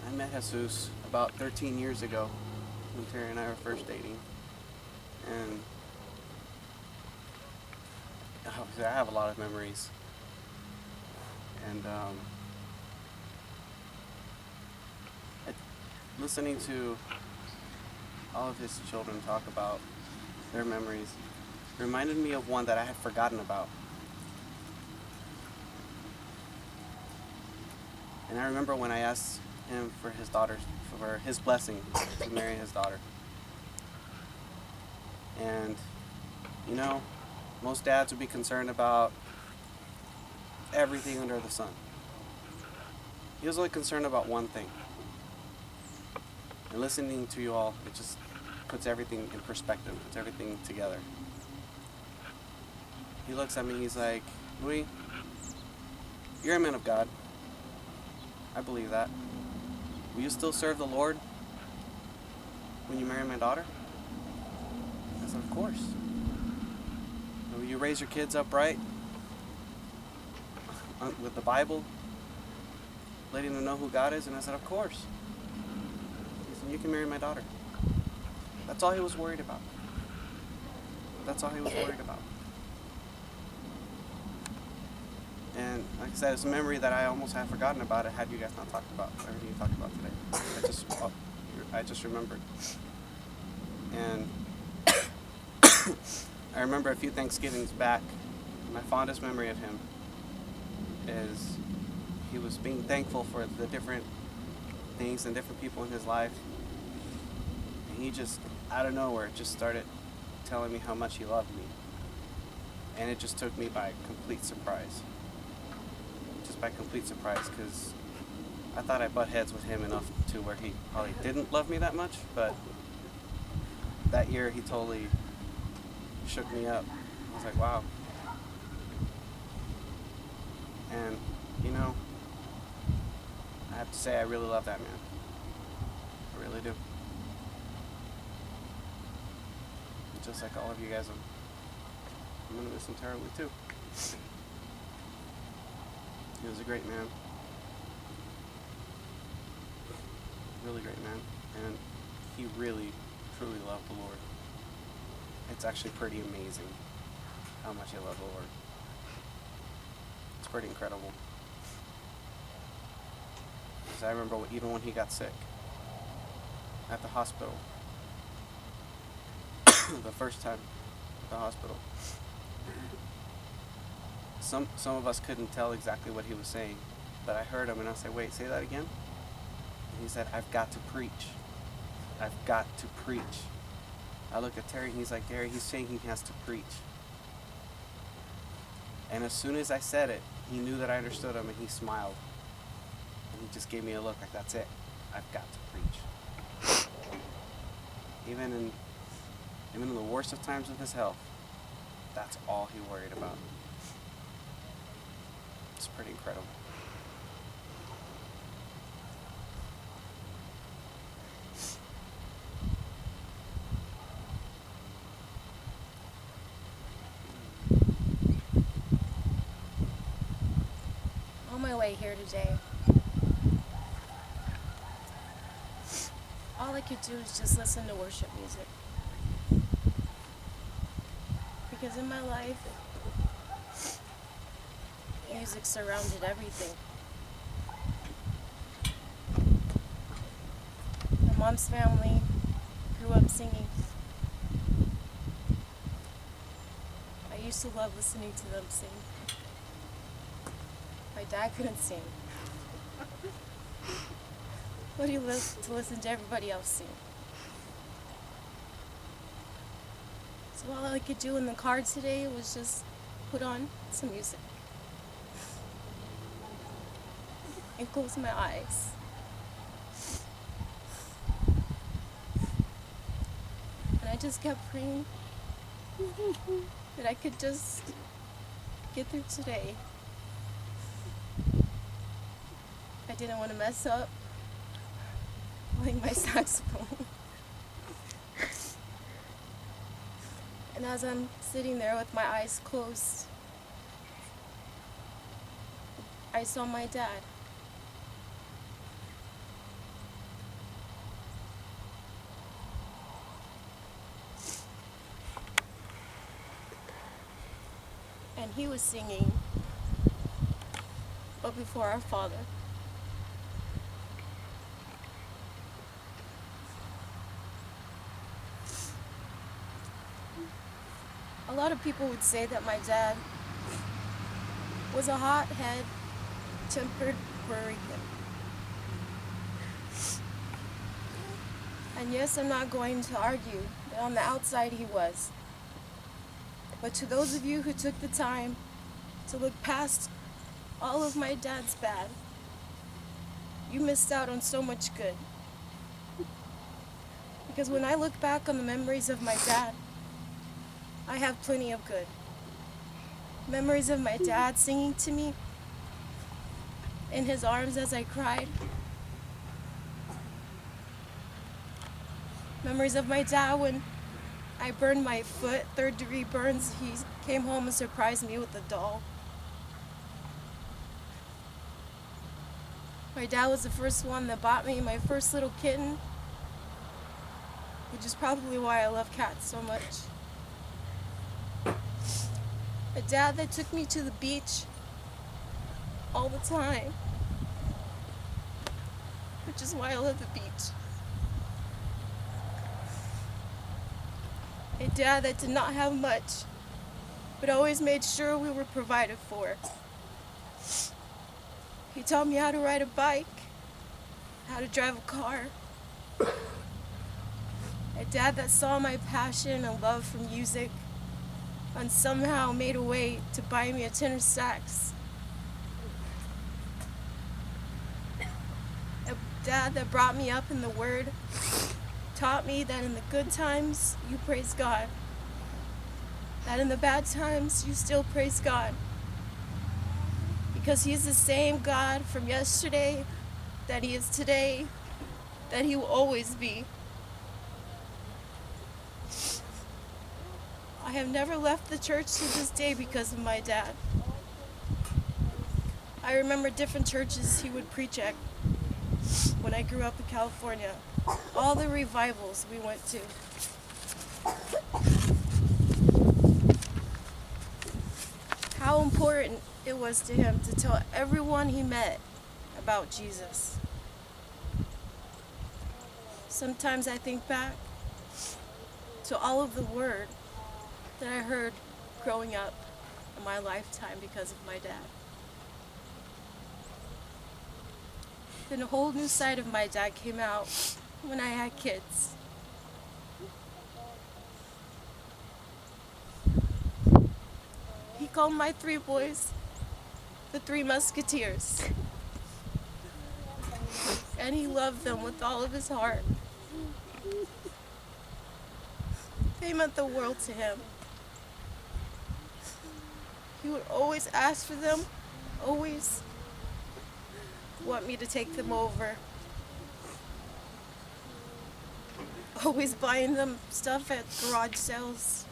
I met Jesus about 13 years ago when Terry and I were first dating. And obviously I have a lot of memories. And listening to all of his children talk about their memories reminded me of one that I had forgotten about. And I remember when I asked him for his blessing to marry his daughter. And, you know, most dads would be concerned about everything under the sun. He was only concerned about one thing. And listening to you all, it just puts everything in perspective, puts everything together. He looks at me, he's like, Louis, you're a man of God. I believe that. Will you still serve the Lord when you marry my daughter? I said, of course. Will you raise your kids upright with the Bible, letting them know who God is? And I said, of course. He said, you can marry my daughter. That's all he was worried about. That's all he was worried about. And like I said, it's a memory that I almost had forgotten about it had you guys not talked about everything you talked about today. I just remembered. And I remember a few Thanksgivings back, my fondest memory of him is he was being thankful for the different things and different people in his life. And he just, out of nowhere, just started telling me how much he loved me. And it just took me by complete surprise. Just by complete surprise, because I thought I butt heads with him enough to where he probably didn't love me that much, but that year he totally shook me up. I was like, wow. And, you know, I have to say I really love that man. I really do. Just like all of you guys, I'm going to miss him terribly too. He was a great man. Really great man. And he really, truly loved the Lord. It's actually pretty amazing how much he loved the Lord. It's pretty incredible. Because I remember even when he got sick at the hospital, the first time at the hospital, some of us couldn't tell exactly what he was saying, but I heard him and I said, wait, say that again? And he said, I've got to preach. I've got to preach. I looked at Terry and he's like, Terry, he's saying he has to preach. And as soon as I said it, he knew that I understood him and he smiled. And he just gave me a look like, that's it. I've got to preach. Even in the worst of times of his health, that's all he worried about. It's pretty incredible. On my way here today, all I could do is just listen to worship music. Because in my life, music surrounded everything. My mom's family grew up singing. I used to love listening to them sing. My dad couldn't sing, but he loved to listen to everybody else sing. So all I could do in the car today was just put on some music and close my eyes. And I just kept praying that I could just get through today. I didn't want to mess up playing my saxophone. And as I'm sitting there with my eyes closed, I saw my dad. he was singing, but before our Father. A lot of people would say that my dad was a hothead, tempered Puerto Rican. And yes, I'm not going to argue that on the outside he was. But to those of you who took the time to look past all of my dad's bad, you missed out on so much good. Because when I look back on the memories of my dad, I have plenty of good. Memories of my dad singing to me in his arms as I cried. Memories of my dad when I burned my foot, 3rd-degree burns. He came home and surprised me with a doll. My dad was the first one that bought me my first little kitten, which is probably why I love cats so much. A dad that took me to the beach all the time, which is why I love the beach. A dad that did not have much, but always made sure we were provided for. He taught me how to ride a bike, how to drive a car. A dad that saw my passion and love for music and somehow made a way to buy me a tenor sax. A dad that brought me up in the Word, taught me that in the good times, you praise God. That in the bad times, you still praise God. Because He's the same God from yesterday, that He is today, that He will always be. I have never left the church to this day because of my dad. I remember different churches he would preach at when I grew up in California. All the revivals we went to. How important it was to him to tell everyone he met about Jesus. Sometimes I think back to all of the word that I heard growing up in my lifetime because of my dad. Then a whole new side of my dad came out when I had kids. He called my 3 boys the 3 Musketeers. And he loved them with all of his heart. They meant the world to him. He would always ask for them, always want me to take them over. Always buying them stuff at garage sales.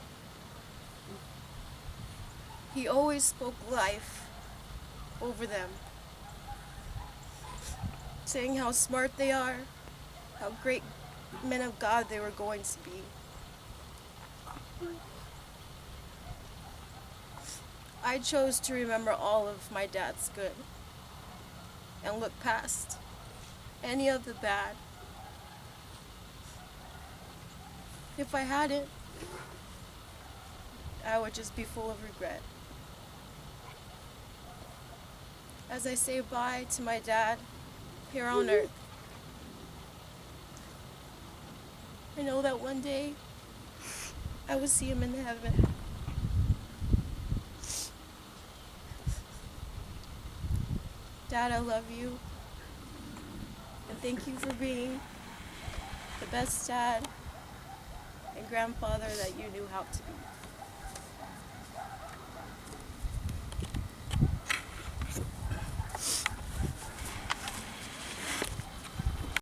He always spoke life over them, saying how smart they are, how great men of God they were going to be. I chose to remember all of my dad's good and look past any of the bad. If I hadn't, I would just be full of regret. As I say bye to my dad here on earth, I know that one day I will see him in heaven. Dad, I love you. And thank you for being the best dad and grandfather that you knew how to be.